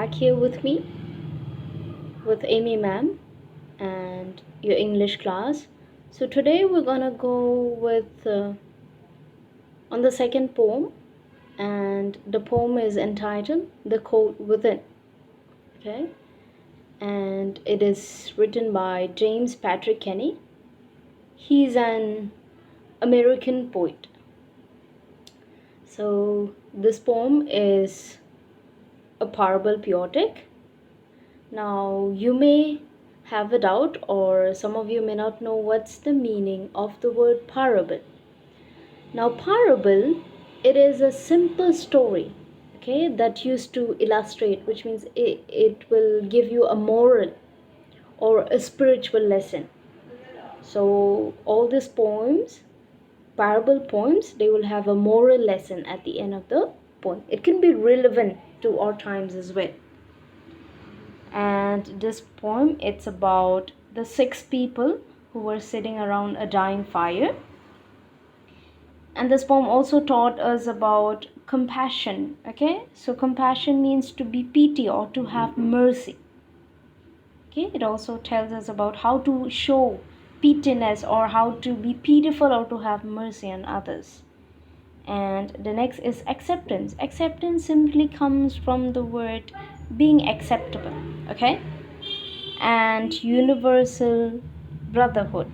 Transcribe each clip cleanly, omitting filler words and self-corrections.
back here with me, with Amy ma'am and your English class. So today we're gonna go with on the second poem, and the poem is entitled "The Code Within." Okay, and it is written by James Patrick Kenny. He's an American poet. So this poem is a parable poetic. Now, you may have a doubt, or some of you may not know what's the meaning of the word parable. Now, parable, it is a simple story, okay, that used to illustrate, which means it will give you a moral or a spiritual lesson. So, all these poems, parable poems, they will have a moral lesson at the end of the poem. It can be relevant to our times as well. And this poem, it's about the 6 people who were sitting around a dying fire. And this poem also taught us about compassion. Okay, so compassion means to be pity or to have mercy. Okay, it also tells us about how to show pitiness or how to be pitiful or to have mercy on others. And the next is acceptance. Acceptance simply comes from the word being acceptable. Okay, and universal brotherhood.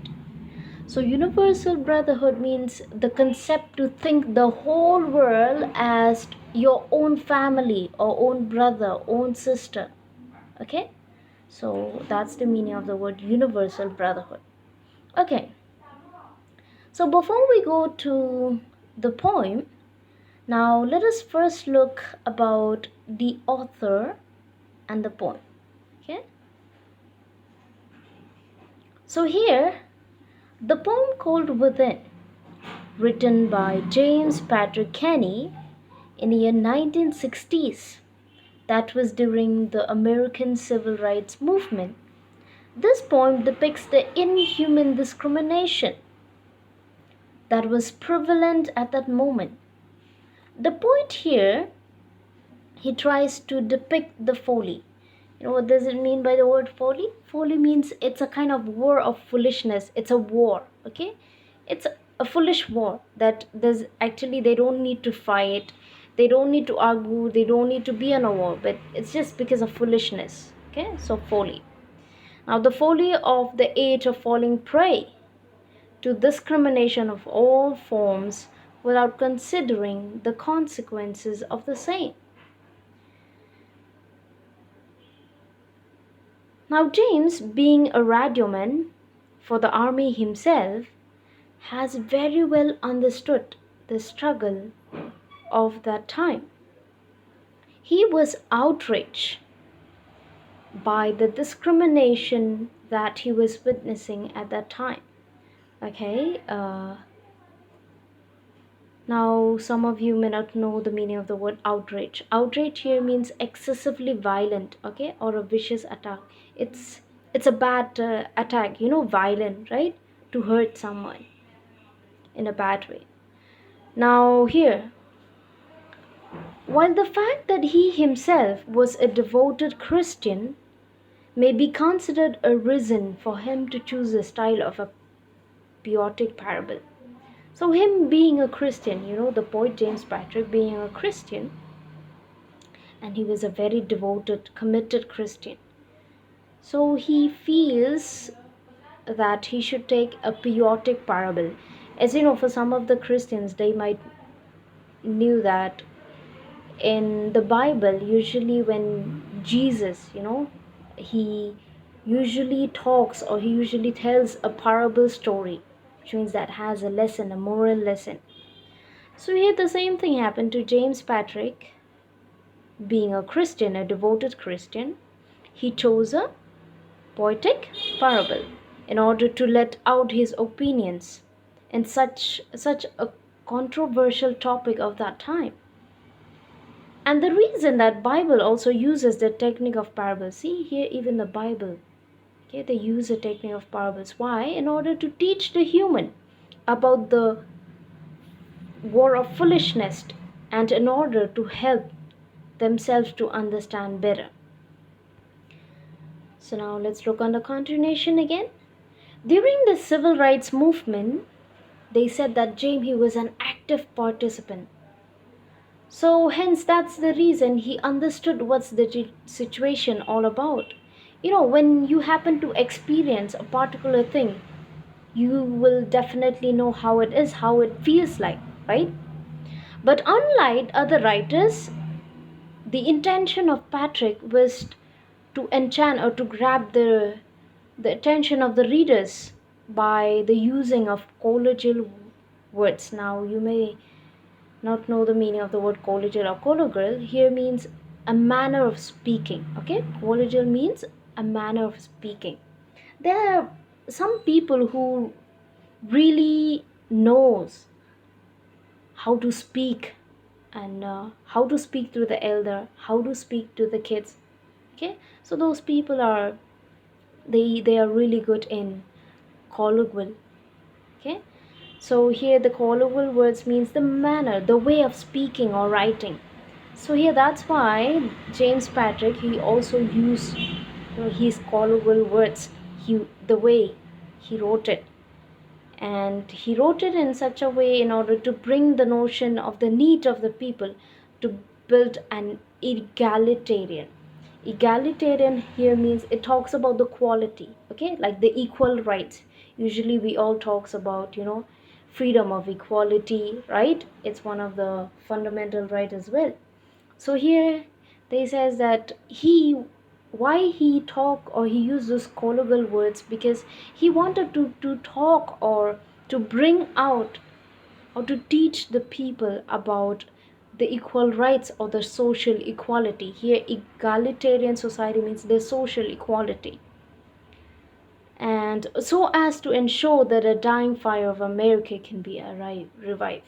So, universal brotherhood means the concept to think the whole world as your own family or own brother, own sister. Okay, so that's the meaning of the word universal brotherhood. Okay, so before we go to the poem, now let us first look about the author and the poem. Okay, so here the poem called Within, written by James Patrick Kenny in the year 1960s. That was during the American Civil Rights Movement. This poem depicts the inhuman discrimination that was prevalent at that moment. The poet here, he tries to depict the folly. You know what does it mean by the word folly? Folly means it's a kind of war of foolishness. It's a war, okay? It's a foolish war that there's actually they don't need to fight, they don't need to argue, they don't need to be in a war, but it's just because of foolishness, okay? So folly. Now the folly of the age of falling prey to discrimination of all forms without considering the consequences of the same. Now, James, being a radioman for the army himself, has very well understood the struggle of that time. He was outraged by the discrimination that he was witnessing at that time. Okay, now some of you may not know the meaning of the word outrage. Outrage here means excessively violent, okay, or a vicious attack. It's a bad attack, you know, violent, right? To hurt someone in a bad way. Now here, while the fact that he himself was a devoted Christian may be considered a reason for him to choose the style of a poetic parable. So him being a Christian, you know, the poet James Patrick being a Christian, and he was a very devoted, committed Christian. So he feels that he should take a poetic parable. As you know, for some of the Christians, they might knew that in the Bible, usually when Jesus, you know, he usually talks or he usually tells a parable story, which means that has a lesson, a moral lesson. So here the same thing happened to James Patrick. Being a Christian, a devoted Christian, he chose a poetic parable in order to let out his opinions in such a controversial topic of that time. And the reason that Bible also uses the technique of parables, see here even the Bible, okay, they use a technique of parables. Why? In order to teach the human about the war of foolishness and in order to help themselves to understand better. So now let's look on the continuation again. During the civil rights movement, they said that James he was an active participant. So hence that's the reason he understood what's the situation all about. When you happen to experience a particular thing, you will definitely know how it is, how it feels like, right? But unlike other writers, the intention of Patrick was to enchant or to grab the attention of the readers by the using of colloquial words. Now you may not know the meaning of the word colloquial or colloquial. Here means a manner of speaking. Okay, colloquial means a manner of speaking. There are some people who really knows how to speak, and how to speak to the elder, how to speak to the kids. Okay, so those people are, they are really good in colloquial. Okay, so here the colloquial words means the manner, the way of speaking or writing. So here that's why James Patrick he also used his colloquial words, the way he wrote it. And he wrote it in such a way in order to bring the notion of the need of the people to build an egalitarian here means it talks about the quality, okay, like the equal rights. Usually we all talks about freedom of equality, right? It's one of the fundamental right as well. So here they says that why he talk or he uses colloquial words, because he wanted to talk or to bring out or to teach the people about the equal rights or the social equality. Here egalitarian society means the social equality, and so as to ensure that a dying fire of America can be revived.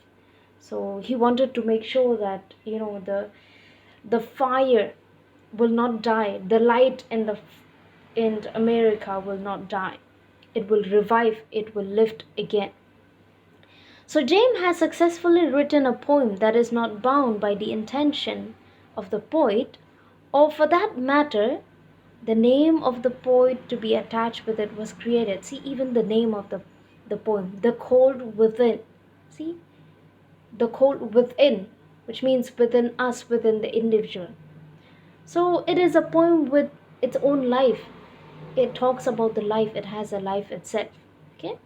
So he wanted to make sure that the fire will not die, the light in America will not die, it will revive, it will lift again. So James has successfully written a poem that is not bound by the intention of the poet, or for that matter the name of the poet to be attached with it was created. See, even the name of the poem, the cold within. See, the cold within, which means within us, within the individual. So it is a poem with its own life. It talks about the life, it has a life itself. Okay?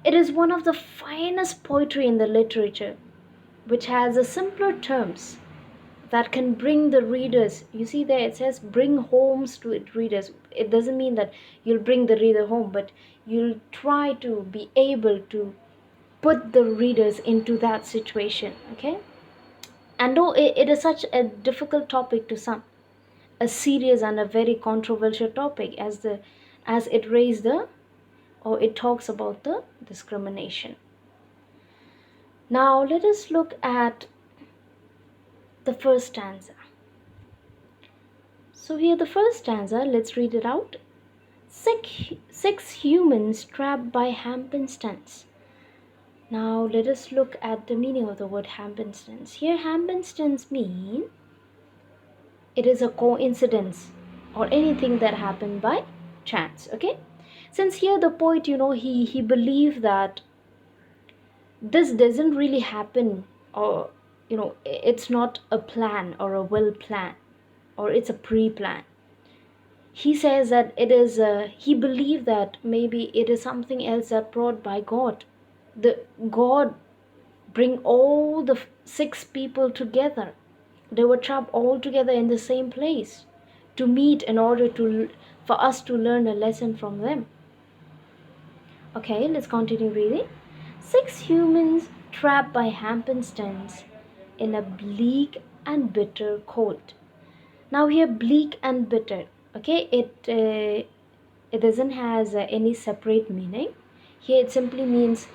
It is one of the finest poetry in the literature, which has a simpler terms that can bring the readers. You see there it says bring homes to it readers. It doesn't mean that you'll bring the reader home, but you'll try to be able to put the readers into that situation. Okay? And though it is such a difficult topic to some, a serious and a very controversial topic, as it raised the or it talks about the discrimination. Now let us look at the first stanza. So here the first stanza, let's read it out. Six humans trapped by happenstance. Now let us look at the meaning of the word happenstance. Here happenstance mean it is a coincidence or anything that happened by chance. Okay, since here the poet he believed that this doesn't really happen, or it's not a plan or a well plan, or it's a pre-plan. He says that it is he believed that maybe it is something else that brought by God. The God bring all the six people together. They were trapped all together in the same place to meet in order to for us to learn a lesson from them. Okay, let's continue reading. Six humans trapped by happenstance in a bleak and bitter cold. Now here bleak and bitter. Okay, it doesn't has any separate meaning. Here it simply means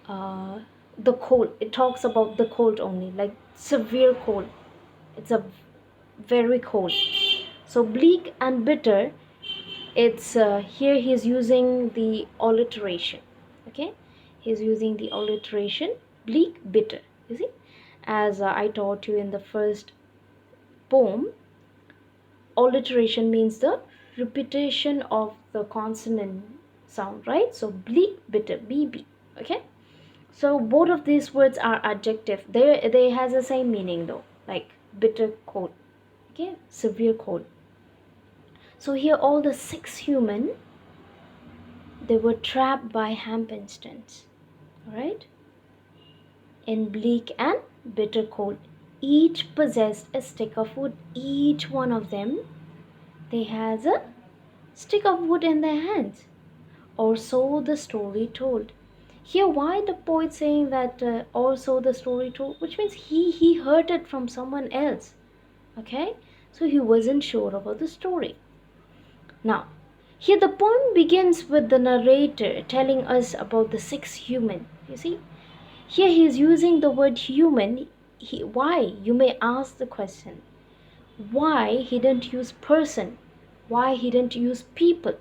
the cold. It talks about the cold only, like severe cold. It's a very cold. So bleak and bitter, it's here he's using the alliteration. Okay, he's using the alliteration, bleak bitter. You see, as I taught you in the first poem, alliteration means the repetition of the consonant sound, right? So bleak, bitter, bb. Okay, so both of these words are adjective. They has the same meaning though, like bitter cold, okay, severe cold. So here all the six human, they were trapped by happenstance, all right, in bleak and bitter cold. Each possessed a stick of wood. Each one of them, they has a stick of wood in their hands, or so the story told. Here, why the poet saying that or so the story told, which means he heard it from someone else. Okay, so he wasn't sure about the story. Now, here the poem begins with the narrator telling us about the six human. You see, here he is using the word human. Why? You may ask the question. Why he didn't use person? Why he didn't use people?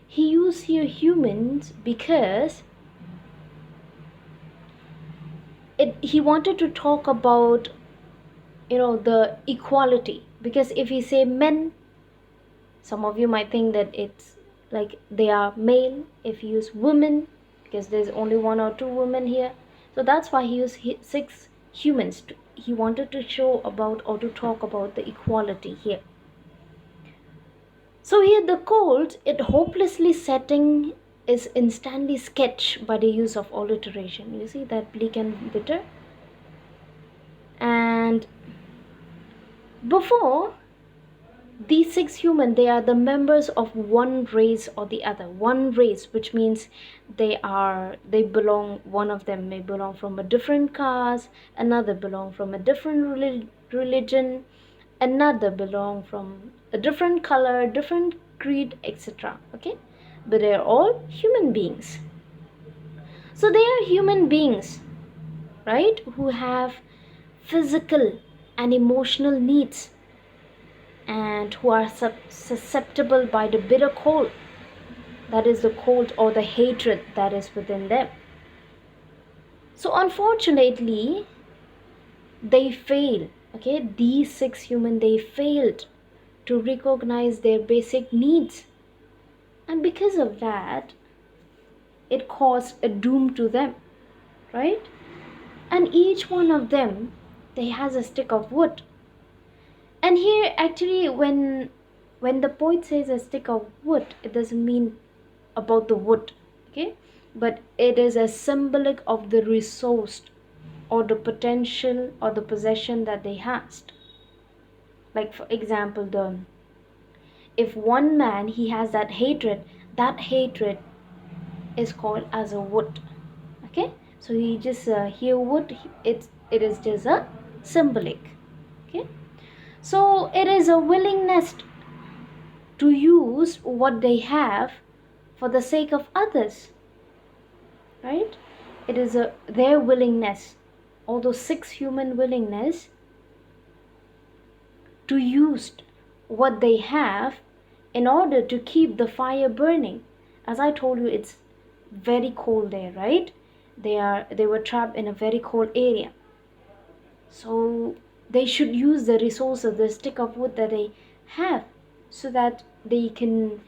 He used here humans because he wanted to talk about, the equality. Because if he say men, some of you might think that it's like they are male. If you use women, because there's only one or two women here, so that's why he used six humans. He wanted to show about or to talk about the equality here. So here the cold, it hopelessly setting is instantly sketched by the use of alliteration. You see that bleak and bitter. And before these six human, they are the members of one race or the other. One race, which means they belong, one of them may belong from a different caste, another belong from a different religion, another belong from a different color, different creed, etc. Okay, but they are all human beings. So they are human beings, right, who have physical and emotional needs, and who are susceptible by the bitter cold, that is the cold or the hatred that is within them. So unfortunately they fail, okay, these six human, they failed to recognize their basic needs, and because of that it caused a doom to them, right? And each one of them, they has a stick of wood. And here actually when the poet says a stick of wood, it doesn't mean about the wood, okay, but it is a symbolic of the resource or the potential or the possession that they has. Like for example, the if one man he has that hatred, that hatred is called as a wood, okay. So he just here wood, it is just a symbolic, okay. So it is a willingness to use what they have for the sake of others, right? It is their willingness, although six human willingness, to use what they have in order to keep the fire burning. As I told you, it's very cold there, right? They were trapped in a very cold area, so they should use the resources, the stick of wood that they have, so that they can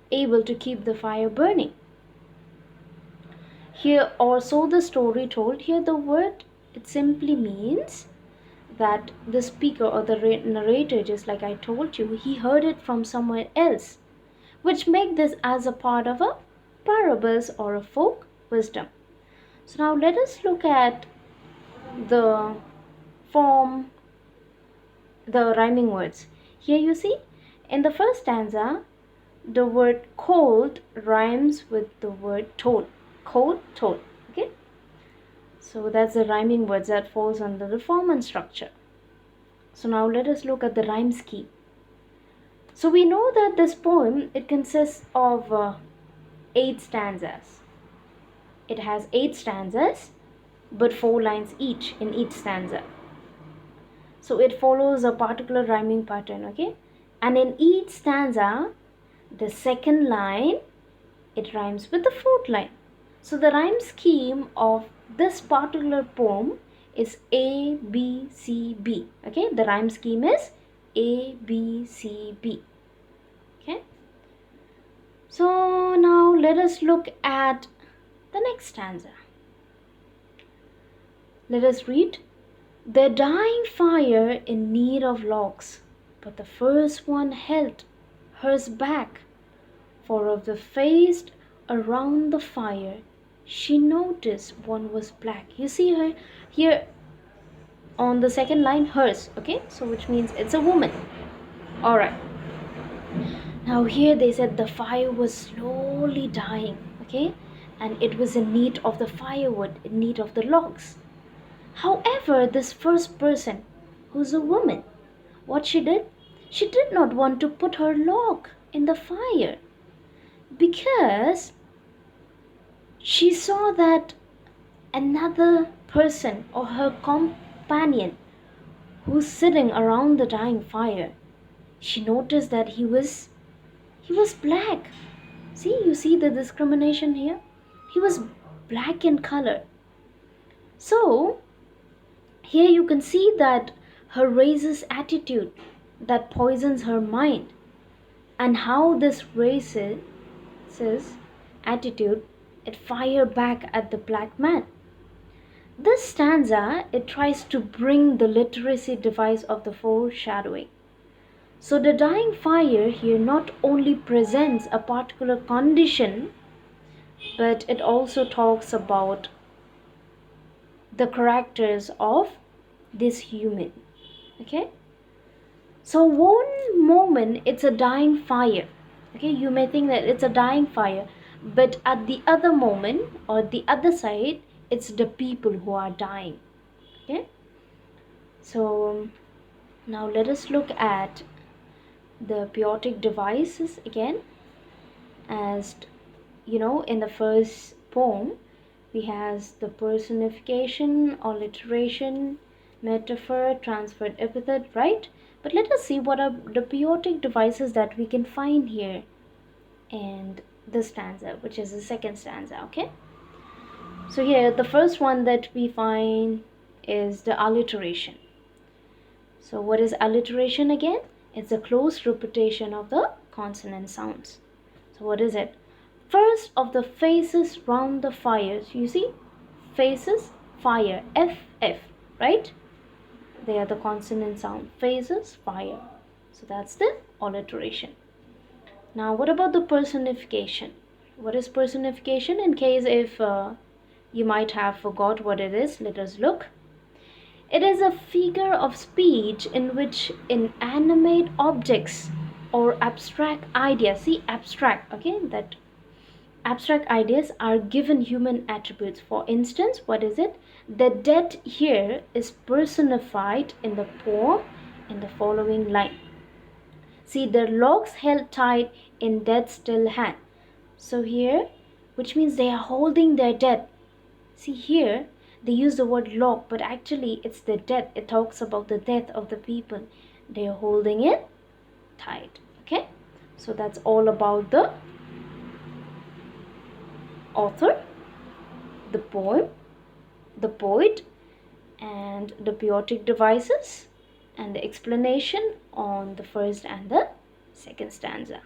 able to keep the fire burning. Here also the story told, here the word, it simply means that the speaker or the narrator, just like I told you, he heard it from somewhere else, which make this as a part of a parables or a folk wisdom. So now let us look at the form, the rhyming words. Here you see, in the first stanza, the word cold rhymes with the word told. Cold, told. Okay? So that's the rhyming words that falls under the form and structure. So now let us look at the rhyme scheme. So we know that this poem, it consists of 8 stanzas. It has 8 stanzas, but 4 lines each in each stanza. So it follows a particular rhyming pattern, okay? And in each stanza, the second line, it rhymes with the fourth line. So the rhyme scheme of this particular poem is A, B, C, B. Okay, the rhyme scheme is A, B, C, B. Okay, So now let us look at the next stanza. Let us read. The dying fire in need of logs, but the first one held hers back, for of the face around the fire she noticed one was black. You see her here on the second line, hers, okay? So which means it's a woman. Alright. Now here they said the fire was slowly dying, okay? And it was in need of the firewood, in need of the logs. However, this first person, who's a woman, what she did? She did not want to put her log in the fire because she saw that another person or her companion who's sitting around the dying fire, she noticed that he was black. See, you see the discrimination here? He was black in color. So here you can see that her racist attitude that poisons her mind, and how this racist attitude it fire back at the black man. This stanza it tries to bring the literacy device of the foreshadowing. So the dying fire here not only presents a particular condition, but it also talks about the characters of this human. Okay? So one moment it's a dying fire. Okay, you may think that it's a dying fire, but at the other moment or the other side, it's the people who are dying. Okay? So now let us look at the poetic devices again. As you know, in the first poem we has the personification, alliteration, metaphor, transferred epithet, right? But let us see what are the poetic devices that we can find here in the stanza, which is the second stanza. Okay, so here the first one that we find is the alliteration. So what is alliteration again? It's a close repetition of the consonant sounds. So what is it? First of the faces round the fires. You see? Faces, fire, F, F, right? They are the consonant sound. Faces, fire. So that's the alliteration. Now what about the personification? What is personification? In case if you might have forgot what it is, let us look. It is a figure of speech in which inanimate objects or abstract ideas, see abstract, okay, that abstract ideas are given human attributes. For instance, what is it? The dead here is personified in the poem in the following line. See, the logs held tight in death's still hand. So here, which means they are holding their dead. See here, they use the word log, but actually it's the death. It talks about the death of the people. They are holding it tight. Okay, so that's all about the author, the poem, the poet, and the poetic devices, and the explanation on the first and the second stanza.